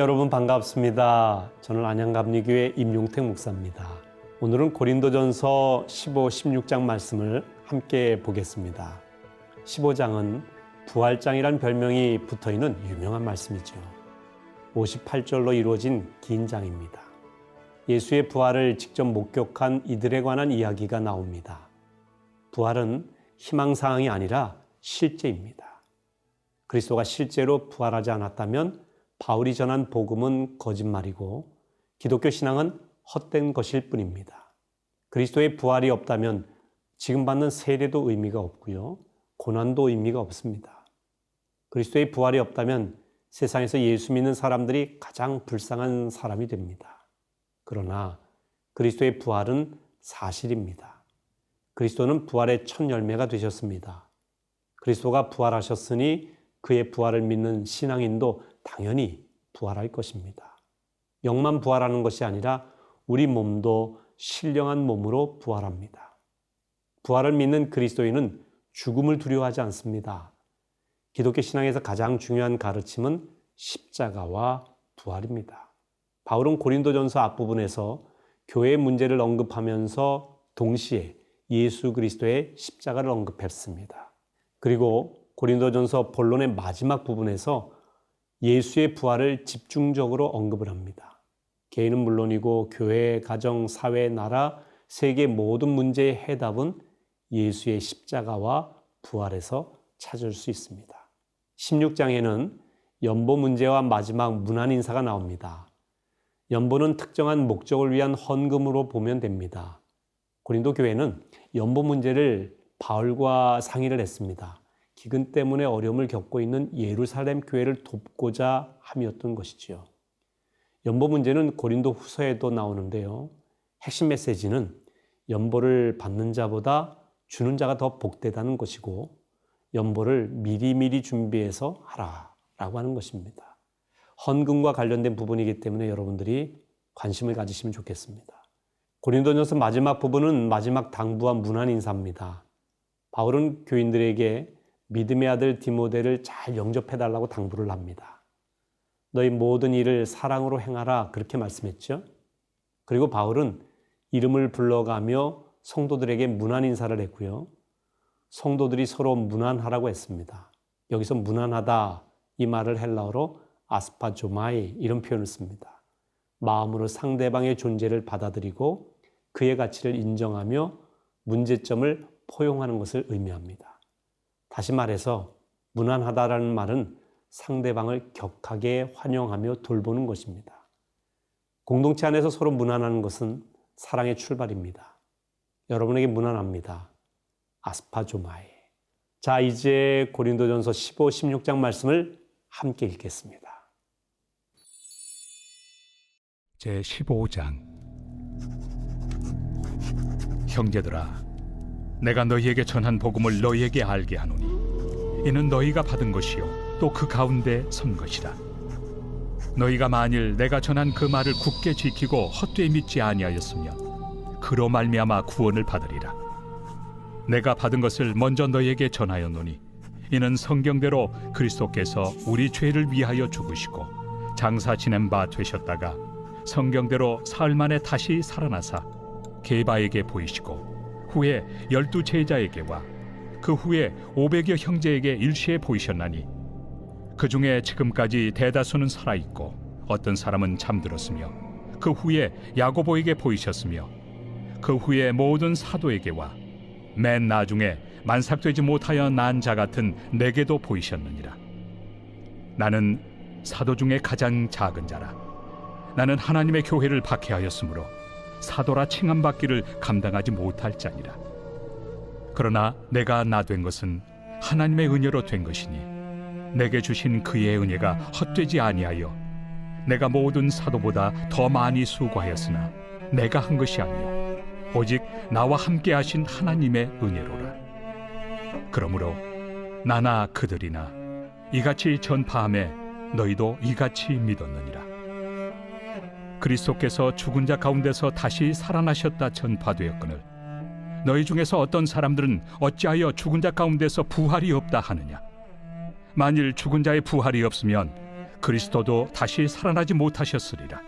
여러분 반갑습니다. 저는 안양감리교회 임용택 목사입니다. 오늘은 고린도전서 15, 16장 말씀을 함께 보겠습니다. 15장은 부활장이란 별명이 붙어있는 유명한 말씀이죠. 58절로 이루어진 긴 장입니다. 예수의 부활을 직접 목격한 이들에 관한 이야기가 나옵니다. 부활은 희망사항이 아니라 실제입니다. 그리스도가 실제로 부활하지 않았다면 바울이 전한 복음은 거짓말이고 기독교 신앙은 헛된 것일 뿐입니다. 그리스도의 부활이 없다면 지금 받는 세례도 의미가 없고요. 고난도 의미가 없습니다. 그리스도의 부활이 없다면 세상에서 예수 믿는 사람들이 가장 불쌍한 사람이 됩니다. 그러나 그리스도의 부활은 사실입니다. 그리스도는 부활의 첫 열매가 되셨습니다. 그리스도가 부활하셨으니 그의 부활을 믿는 신앙인도 당연히 부활할 것입니다. 영만 부활하는 것이 아니라 우리 몸도 신령한 몸으로 부활합니다. 부활을 믿는 그리스도인은 죽음을 두려워하지 않습니다. 기독교 신앙에서 가장 중요한 가르침은 십자가와 부활입니다. 바울은 고린도전서 앞부분에서 교회의 문제를 언급하면서 동시에 예수 그리스도의 십자가를 언급했습니다. 그리고 고린도전서 본론의 마지막 부분에서 예수의 부활을 집중적으로 언급을 합니다. 개인은 물론이고 교회, 가정, 사회, 나라, 세계 모든 문제의 해답은 예수의 십자가와 부활에서 찾을 수 있습니다. 16장에는 연보 문제와 마지막 문안 인사가 나옵니다. 연보는 특정한 목적을 위한 헌금으로 보면 됩니다. 고린도 교회는 연보 문제를 바울과 상의를 했습니다. 기근 때문에 어려움을 겪고 있는 예루살렘 교회를 돕고자 함이었던 것이지요. 연보 문제는 고린도 후서에도 나오는데요. 핵심 메시지는 연보를 받는 자보다 주는 자가 더 복되다는 것이고 연보를 미리미리 준비해서 하라라고 하는 것입니다. 헌금과 관련된 부분이기 때문에 여러분들이 관심을 가지시면 좋겠습니다. 고린도전서 마지막 부분은 마지막 당부와 문안 인사입니다. 바울은 교인들에게 믿음의 아들 디모데를 잘 영접해달라고 당부를 합니다. 너희 모든 일을 사랑으로 행하라 그렇게 말씀했죠. 그리고 바울은 이름을 불러가며 성도들에게 문안 인사를 했고요. 성도들이 서로 문안하라고 했습니다. 여기서 문안하다 이 말을 헬라어로 아스파조마이 이런 표현을 씁니다. 마음으로 상대방의 존재를 받아들이고 그의 가치를 인정하며 문제점을 포용하는 것을 의미합니다. 다시 말해서 문안하다라는 말은 상대방을 격하게 환영하며 돌보는 것입니다. 공동체 안에서 서로 문안하는 것은 사랑의 출발입니다. 여러분에게 문안합니다. 아스파조마에. 자, 이제 고린도전서 15, 16장 말씀을 함께 읽겠습니다. 제15장. 형제들아, 내가 너희에게 전한 복음을 너희에게 알게 하노니 이는 너희가 받은 것이요 또 그 가운데 선 것이라. 너희가 만일 내가 전한 그 말을 굳게 지키고 헛되이 믿지 아니하였으면 그로 말미암아 구원을 받으리라. 내가 받은 것을 먼저 너희에게 전하였노니 이는 성경대로 그리스도께서 우리 죄를 위하여 죽으시고 장사 지낸 바 되셨다가 성경대로 사흘 만에 다시 살아나사 게바에게 보이시고 후에 12 제자에게와 그 후에 500여 형제에게 일시에 보이셨나니 그 중에 지금까지 대다수는 살아있고 어떤 사람은 잠들었으며 그 후에 야고보에게 보이셨으며 그 후에 모든 사도에게와 맨 나중에 만삭되지 못하여 난 자 같은 내게도 보이셨느니라. 나는 사도 중에 가장 작은 자라. 나는 하나님의 교회를 박해하였으므로 사도라 칭함받기를 감당하지 못할 자니라. 그러나 내가 나 된 것은 하나님의 은혜로 된 것이니 내게 주신 그의 은혜가 헛되지 아니하여 내가 모든 사도보다 더 많이 수고하였으나 내가 한 것이 아니요 오직 나와 함께 하신 하나님의 은혜로라. 그러므로 나나 그들이나 이같이 전파함에 너희도 이같이 믿었느니라. 그리스도께서 죽은 자 가운데서 다시 살아나셨다 전파되었거늘 너희 중에서 어떤 사람들은 어찌하여 죽은 자 가운데서 부활이 없다 하느냐. 만일 죽은 자의 부활이 없으면 그리스도도 다시 살아나지 못하셨으리라.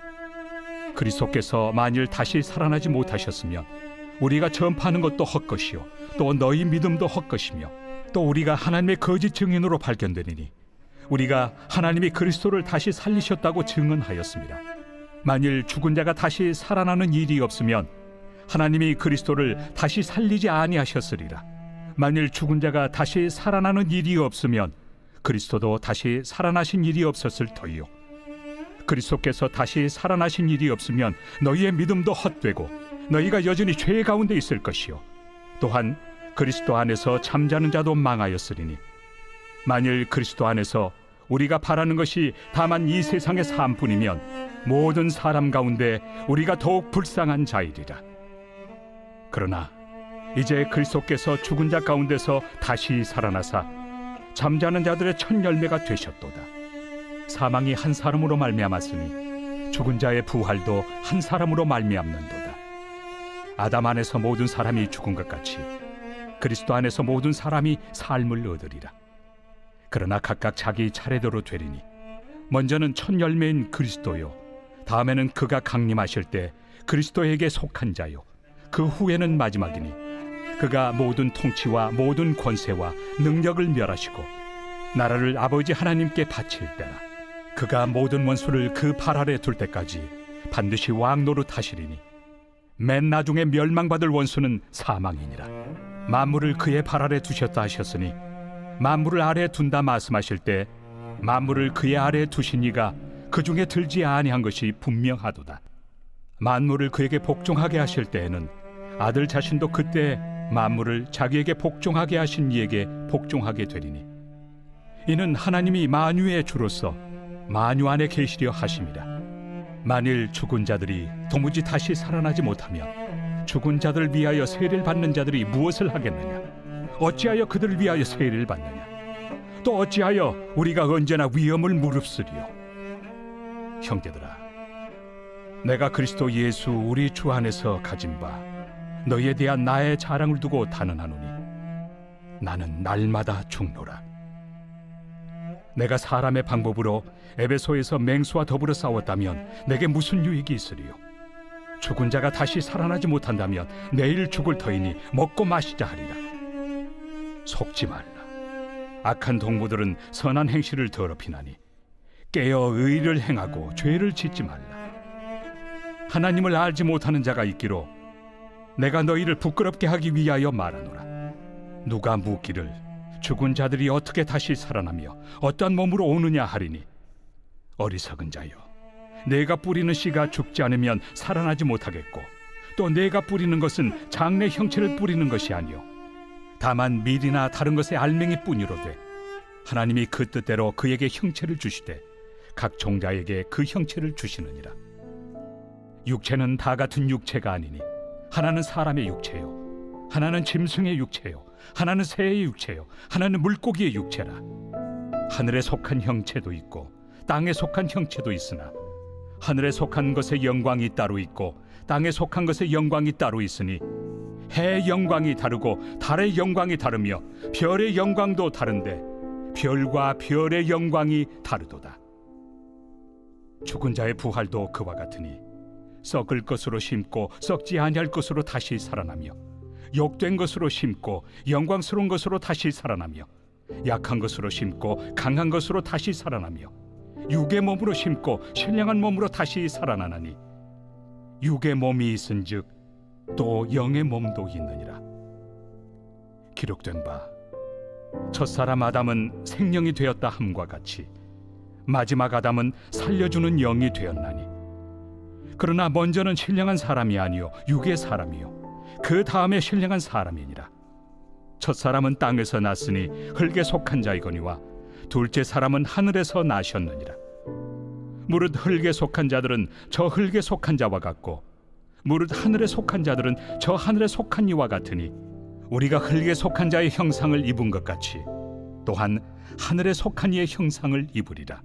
그리스도께서 만일 다시 살아나지 못하셨으면 우리가 전파하는 것도 헛것이요 또 너희 믿음도 헛것이며 또 우리가 하나님의 거짓 증인으로 발견되리니 우리가 하나님이 그리스도를 다시 살리셨다고 증언하였습니다. 만일 죽은 자가 다시 살아나는 일이 없으면 하나님이 그리스도를 다시 살리지 아니하셨으리라. 만일 죽은 자가 다시 살아나는 일이 없으면 그리스도도 다시 살아나신 일이 없었을 터이요 그리스도께서 다시 살아나신 일이 없으면 너희의 믿음도 헛되고 너희가 여전히 죄 가운데 있을 것이요 또한 그리스도 안에서 잠자는 자도 망하였으리니 만일 그리스도 안에서 우리가 바라는 것이 다만 이 세상의 삶뿐이면 모든 사람 가운데 우리가 더욱 불쌍한 자이리라. 그러나 이제 그리스도께서 죽은 자 가운데서 다시 살아나사 잠자는 자들의 첫 열매가 되셨도다. 사망이 한 사람으로 말미암았으니 죽은 자의 부활도 한 사람으로 말미암는도다. 아담 안에서 모든 사람이 죽은 것 같이 그리스도 안에서 모든 사람이 삶을 얻으리라. 그러나 각각 자기 차례대로 되리니 먼저는 첫 열매인 그리스도요 다음에는 그가 강림하실 때 그리스도에게 속한 자요 그 후에는 마지막이니 그가 모든 통치와 모든 권세와 능력을 멸하시고 나라를 아버지 하나님께 바칠 때라. 그가 모든 원수를 그 발 아래 둘 때까지 반드시 왕 노릇하시리니 맨 나중에 멸망받을 원수는 사망이니라. 만물을 그의 발 아래 두셨다 하셨으니 만물을 아래 둔다 말씀하실 때 만물을 그의 아래 두신 이가 그 중에 들지 아니한 것이 분명하도다. 만물을 그에게 복종하게 하실 때에는 아들 자신도 그때 만물을 자기에게 복종하게 하신 이에게 복종하게 되리니 이는 하나님이 만유의 주로서 만유 안에 계시려 하심이라. 만일 죽은 자들이 도무지 다시 살아나지 못하면 죽은 자들을 위하여 세례를 받는 자들이 무엇을 하겠느냐? 어찌하여 그들을 위하여 세례를 받느냐? 또 어찌하여 우리가 언제나 위험을 무릅쓰리요? 형제들아, 내가 그리스도 예수 우리 주 안에서 가진 바 너희에 대한 나의 자랑을 두고 단언하노니 나는 날마다 죽노라. 내가 사람의 방법으로 에베소에서 맹수와 더불어 싸웠다면 내게 무슨 유익이 있으리요? 죽은 자가 다시 살아나지 못한다면 내일 죽을 터이니 먹고 마시자 하리라. 속지 말라. 악한 동무들은 선한 행실을 더럽히나니 깨어 의를 행하고 죄를 짓지 말라. 하나님을 알지 못하는 자가 있기로 내가 너희를 부끄럽게 하기 위하여 말하노라. 누가 묻기를 죽은 자들이 어떻게 다시 살아나며 어떠한 몸으로 오느냐 하리니 어리석은 자여, 내가 뿌리는 씨가 죽지 않으면 살아나지 못하겠고 또 내가 뿌리는 것은 장래 형체를 뿌리는 것이 아니요 다만 밀이나 다른 것의 알맹이 뿐이로되 하나님이 그 뜻대로 그에게 형체를 주시되 각 종자에게 그 형체를 주시느니라. 육체는 다 같은 육체가 아니니 하나는 사람의 육체요 하나는 짐승의 육체요 하나는 새의 육체요 하나는 물고기의 육체라. 하늘에 속한 형체도 있고 땅에 속한 형체도 있으나 하늘에 속한 것의 영광이 따로 있고 땅에 속한 것의 영광이 따로 있으니 해의 영광이 다르고 달의 영광이 다르며 별의 영광도 다른데 별과 별의 영광이 다르도다. 죽은 자의 부활도 그와 같으니 썩을 것으로 심고 썩지 아니할 것으로 다시 살아나며 욕된 것으로 심고 영광스러운 것으로 다시 살아나며 약한 것으로 심고 강한 것으로 다시 살아나며 육의 몸으로 심고 신령한 몸으로 다시 살아나나니 육의 몸이 있은즉 또 영의 몸도 있느니라. 기록된 바 첫사람 아담은 생명이 되었다 함과 같이 마지막 아담은 살려주는 영이 되었나니 그러나 먼저는 신령한 사람이 아니요 육의 사람이요 그 다음에 신령한 사람이니라. 첫사람은 땅에서 났으니 흙에 속한 자이거니와 둘째 사람은 하늘에서 나셨느니라. 무릇 흙에 속한 자들은 저 흙에 속한 자와 같고 무릇 하늘에 속한 자들은 저 하늘에 속한 이와 같으니 우리가 흙에 속한 자의 형상을 입은 것 같이 또한 하늘에 속한 이의 형상을 입으리라.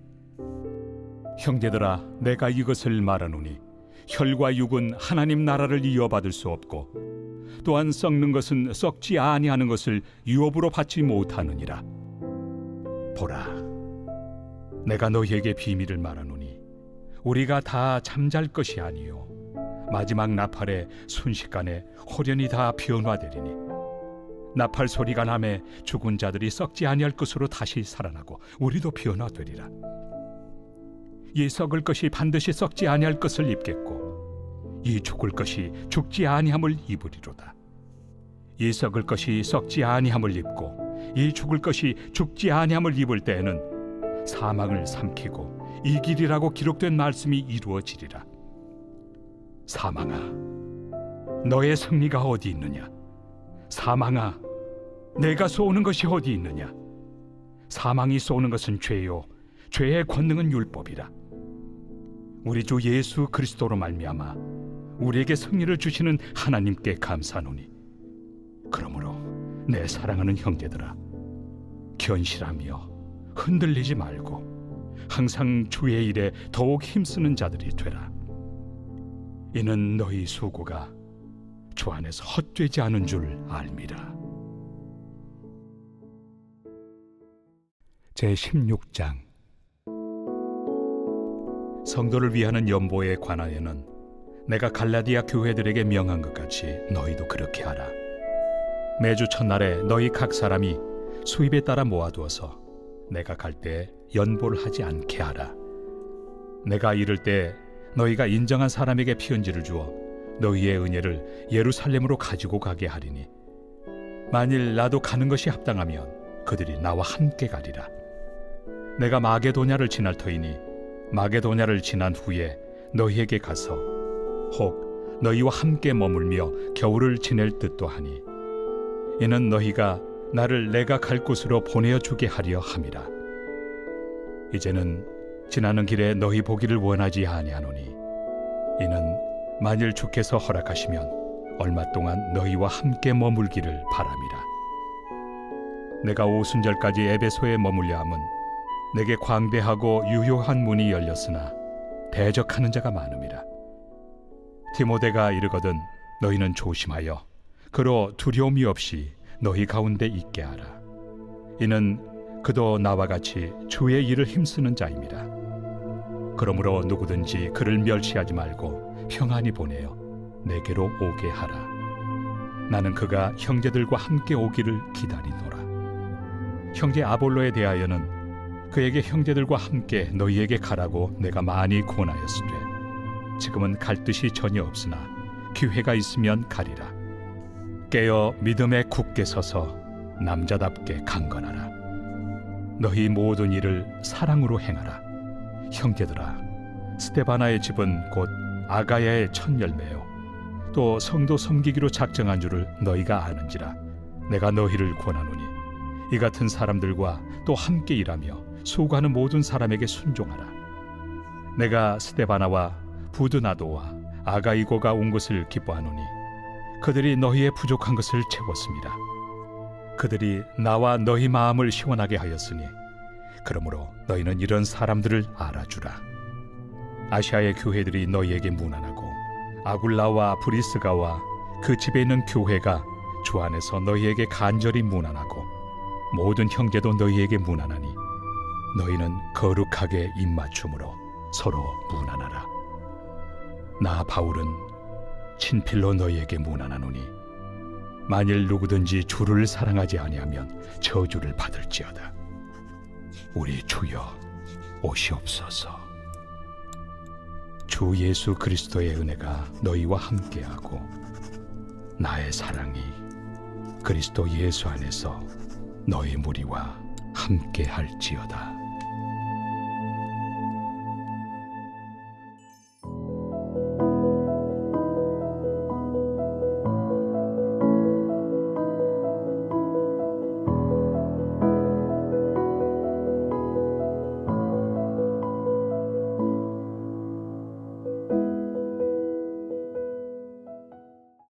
형제들아, 내가 이것을 말하노니 혈과 육은 하나님 나라를 이어받을 수 없고 또한 썩는 것은 썩지 아니하는 것을 유업으로 받지 못하느니라. 보라, 내가 너희에게 비밀을 말하노니 우리가 다 잠잘 것이 아니요 마지막 나팔에 순식간에 호련히 다 변화되리니 나팔 소리가 나매 죽은 자들이 썩지 아니할 것으로 다시 살아나고 우리도 변화되리라. 이 썩을 것이 반드시 썩지 아니할 것을 입겠고 이 죽을 것이 죽지 아니함을 입으리로다. 이 썩을 것이 썩지 아니함을 입고 이 죽을 것이 죽지 아니함을 입을 때에는 사망을 삼키고 이 길이라고 기록된 말씀이 이루어지리라. 사망아, 너의 승리가 어디 있느냐? 사망아, 내가 쏘는 것이 어디 있느냐? 사망이 쏘는 것은 죄요, 죄의 권능은 율법이라. 우리 주 예수 그리스도로 말미암아 우리에게 승리를 주시는 하나님께 감사하노니, 그러므로 내 사랑하는 형제들아, 견실하며 흔들리지 말고 항상 주의 일에 더욱 힘쓰는 자들이 되라. 이는 너희 수고가 주 안에서 헛되지 않은 줄 알미라. 제16장. 성도를 위하는 연보에 관하여는 내가 갈라디아 교회들에게 명한 것 같이 너희도 그렇게 하라. 매주 첫날에 너희 각 사람이 수입에 따라 모아두어서 내가 갈 때 연보를 하지 않게 하라. 내가 이를 때 너희가 인정한 사람에게 편지를 주어 너희의 은혜를 예루살렘으로 가지고 가게 하리니, 만일 나도 가는 것이 합당하면 그들이 나와 함께 가리라. 내가 마게도냐를 지날 터이니 마게도냐를 지난 후에 너희에게 가서 혹 너희와 함께 머물며 겨울을 지낼 듯도 하니, 이는 너희가 나를 내가 갈 곳으로 보내어 주게 하려 함이라. 이제는 지나는 길에 너희 보기를 원하지 아니하노니, 이는 만일 주께서 허락하시면 얼마 동안 너희와 함께 머물기를 바람이라. 내가 오순절까지 에베소에 머물려 함은 내게 광대하고 유효한 문이 열렸으나 대적하는 자가 많음이라. 디모데가 이르거든 너희는 조심하여 그로 두려움이 없이 너희 가운데 있게 하라. 이는 그도 나와 같이 주의 일을 힘쓰는 자임이라. 그러므로 누구든지 그를 멸시하지 말고 평안히 보내어 내게로 오게 하라. 나는 그가 형제들과 함께 오기를 기다리노라. 형제 아볼로에 대하여는 그에게 형제들과 함께 너희에게 가라고 내가 많이 권하였으되 지금은 갈 뜻이 전혀 없으나 기회가 있으면 가리라. 깨어 믿음에 굳게 서서 남자답게 강건하라. 너희 모든 일을 사랑으로 행하라. 형제들아, 스데바나의 집은 곧 아가야의 첫 열매요 또 성도 섬기기로 작정한 줄을 너희가 아는지라. 내가 너희를 권하노니 이 같은 사람들과 또 함께 일하며 수고하는 모든 사람에게 순종하라. 내가 스데바나와 부드나도와 아가이고가 온 것을 기뻐하노니 그들이 너희의 부족한 것을 채웠습니다. 그들이 나와 너희 마음을 시원하게 하였으니 그러므로 너희는 이런 사람들을 알아주라. 아시아의 교회들이 너희에게 문안하고 아굴라와 브리스가와 그 집에 있는 교회가 주 안에서 너희에게 간절히 문안하고 모든 형제도 너희에게 문안하니 너희는 거룩하게 입맞춤으로 서로 문안하라. 나 바울은 친필로 너희에게 문안하노니 만일 누구든지 주를 사랑하지 아니하면 저주를 받을지어다. 우리 주여 오시옵소서. 주 예수 그리스도의 은혜가 너희와 함께하고 나의 사랑이 그리스도 예수 안에서 너희 무리와 함께할지어다.